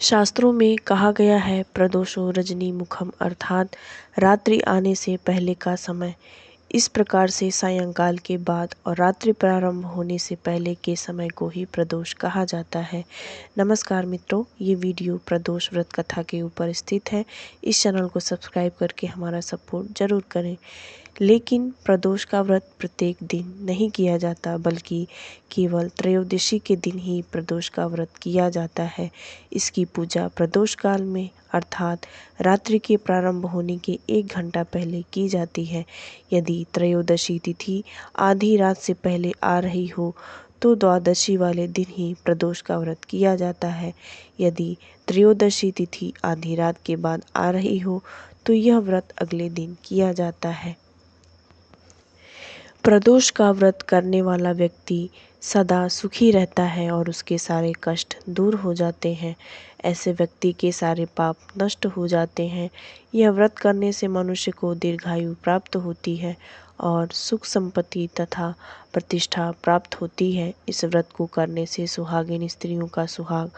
शास्त्रों में कहा गया है प्रदोषो रजनी मुखम अर्थात रात्रि आने से पहले का समय। इस प्रकार से सायंकाल के बाद और रात्रि प्रारंभ होने से पहले के समय को ही प्रदोष कहा जाता है। नमस्कार मित्रों, ये वीडियो प्रदोष व्रत कथा के ऊपर स्थित है। इस चैनल को सब्सक्राइब करके हमारा सपोर्ट जरूर करें। लेकिन प्रदोष का व्रत प्रत्येक दिन नहीं किया जाता, बल्कि केवल त्रयोदशी के दिन ही प्रदोष का व्रत किया जाता है। इसकी पूजा प्रदोष काल में अर्थात रात्रि के प्रारंभ होने के 1 घंटा पहले की जाती है। यदि त्रयोदशी तिथि आधी रात से पहले आ रही हो तो द्वादशी वाले दिन ही प्रदोष का व्रत किया जाता है। यदि त्रयोदशी तिथि आधी रात के बाद आ रही हो तो यह व्रत अगले दिन किया जाता है। प्रदोष का व्रत करने वाला व्यक्ति सदा सुखी रहता है और उसके सारे कष्ट दूर हो जाते हैं। ऐसे व्यक्ति के सारे पाप नष्ट हो जाते हैं। यह व्रत करने से मनुष्य को दीर्घायु प्राप्त होती है और सुख संपत्ति तथा प्रतिष्ठा प्राप्त होती है। इस व्रत को करने से सुहागिन स्त्रियों का सुहाग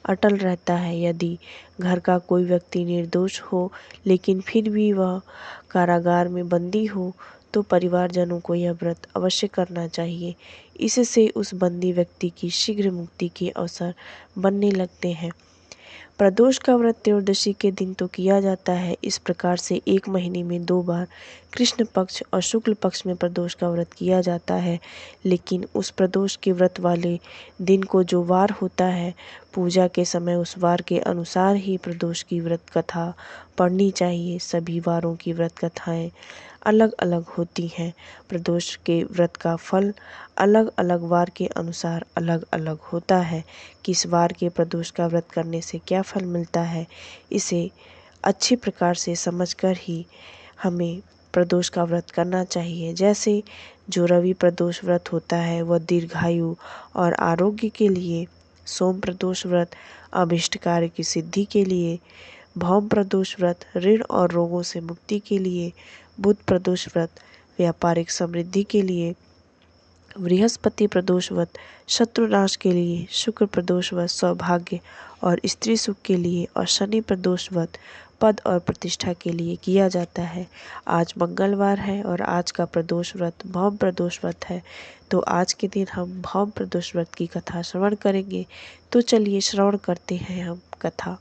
अटल रहता है। यदि घर का कोई व्यक्ति निर्दोष हो लेकिन फिर भी वह कारागार में बंदी हो तो परिवारजनों को यह व्रत अवश्य करना चाहिए। इससे उस बंदी व्यक्ति की शीघ्र मुक्ति के अवसर बनने लगते हैं। प्रदोष का व्रत त्रयोदशी के दिन तो किया जाता है। इस प्रकार से 1 महीने में 2 बार कृष्ण पक्ष और शुक्ल पक्ष में प्रदोष का व्रत किया जाता है। लेकिन उस प्रदोष के व्रत वाले दिन को जो वार होता है, पूजा के समय उस वार के अनुसार ही प्रदोष की व्रत कथा पढ़नी चाहिए। सभी वारों की व्रत कथाएं अलग अलग होती हैं। प्रदोष के व्रत का फल अलग अलग वार के अनुसार अलग अलग होता है। किस वार के प्रदोष का व्रत करने से क्या फल मिलता है, इसे अच्छी प्रकार से समझकर ही हमें प्रदोष का व्रत करना चाहिए। जैसे जो रवि प्रदोष व्रत होता है वह दीर्घायु और आरोग्य के लिए, सोम प्रदोष व्रत अभिष्ट कार्य की सिद्धि के लिए, भौम प्रदोष व्रत ऋण और रोगों से मुक्ति के लिए, बुध प्रदोष व्रत व्यापारिक समृद्धि के लिए, बृहस्पति प्रदोष व्रत शत्रुनाश के लिए, शुक्र प्रदोष व्रत सौभाग्य और स्त्री सुख के लिए और शनि प्रदोष व्रत पद और प्रतिष्ठा के लिए किया जाता है। आज मंगलवार है और आज का प्रदोष व्रत भौम प्रदोष व्रत है, तो आज के दिन हम भौम प्रदोष व्रत की कथा श्रवण करेंगे। तो चलिए श्रवण करते हैं हम कथा।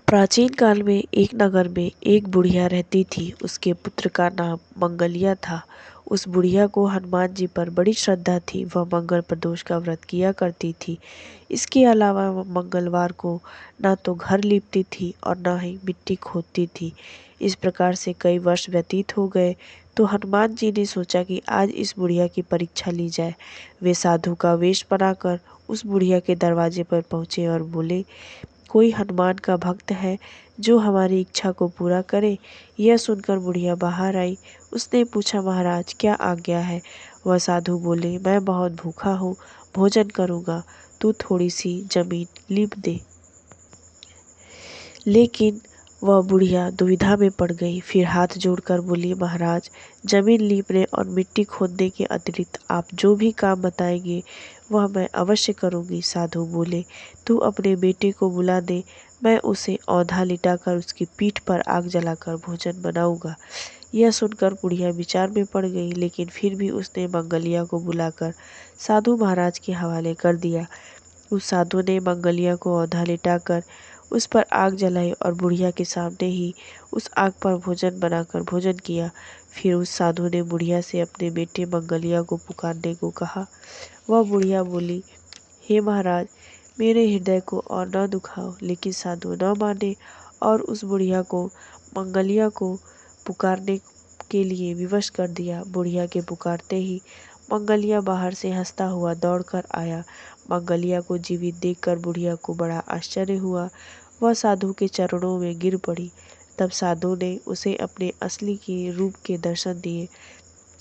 प्राचीन काल में एक नगर में एक बुढ़िया रहती थी। उसके पुत्र का नाम मंगलिया था। उस बुढ़िया को हनुमान जी पर बड़ी श्रद्धा थी। वह मंगल प्रदोष का व्रत किया करती थी। इसके अलावा वह मंगलवार को न तो घर लीपती थी और न ही मिट्टी खोदती थी। इस प्रकार से कई वर्ष व्यतीत हो गए तो हनुमान जी ने सोचा कि आज इस बुढ़िया की परीक्षा ली जाए। वे साधु का वेश बनाकर उस बुढ़िया के दरवाजे पर पहुंचे और बोले, कोई हनुमान का भक्त है जो हमारी इच्छा को पूरा करे। यह सुनकर बुढ़िया बाहर आई। उसने पूछा, महाराज क्या आज्ञा है। वह साधु बोले, मैं बहुत भूखा हूँ, भोजन करूँगा, तू थोड़ी सी जमीन लीप दे। लेकिन वह बुढ़िया दुविधा में पड़ गई। फिर हाथ जोड़कर बोली, महाराज जमीन लीपने और मिट्टी खोदने के अतिरिक्त आप जो भी काम बताएंगे वह मैं अवश्य करूँगी। साधु बोले, तू अपने बेटे को बुला दे, मैं उसे औंधा लिटाकर उसकी पीठ पर आग जलाकर भोजन बनाऊंगा। यह सुनकर बुढ़िया विचार में पड़ गई, लेकिन फिर भी उसने मंगलिया को बुलाकर साधु महाराज के हवाले कर दिया। उस साधु ने मंगलिया को औंधा लिटाकर उस पर आग जलाई और बुढ़िया के सामने ही उस आग पर भोजन बनाकर भोजन किया। फिर उस साधु ने बुढ़िया से अपने बेटे मंगलिया को पुकारने को कहा। वह बुढ़िया बोली, हे महाराज मेरे हृदय को और न दुखाओ। लेकिन साधु न माने और उस बुढ़िया को मंगलिया को पुकारने के लिए विवश कर दिया। बुढ़िया के पुकारते ही मंगलिया बाहर से हंसता हुआ दौड़कर आया। मंगलिया को जीवित देखकर बुढ़िया को बड़ा आश्चर्य हुआ। वह साधु के चरणों में गिर पड़ी। तब साधु ने उसे अपने असली के रूप के दर्शन दिए।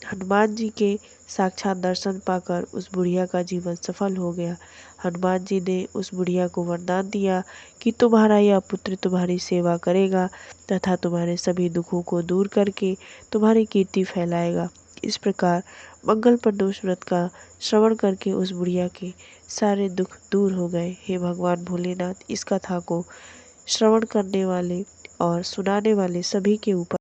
हनुमान जी के साक्षात दर्शन पाकर उस बुढ़िया का जीवन सफल हो गया। हनुमान जी ने उस बुढ़िया को वरदान दिया कि तुम्हारा यह पुत्र तुम्हारी सेवा करेगा तथा तुम्हारे सभी दुखों को दूर करके तुम्हारी कीर्ति फैलाएगा। इस प्रकार मंगल प्रदोष व्रत का श्रवण करके उस बुढ़िया के सारे दुख दूर हो गए। हे भगवान भोलेनाथ, इस कथा को श्रवण करने वाले और सुनाने वाले सभी के ऊपर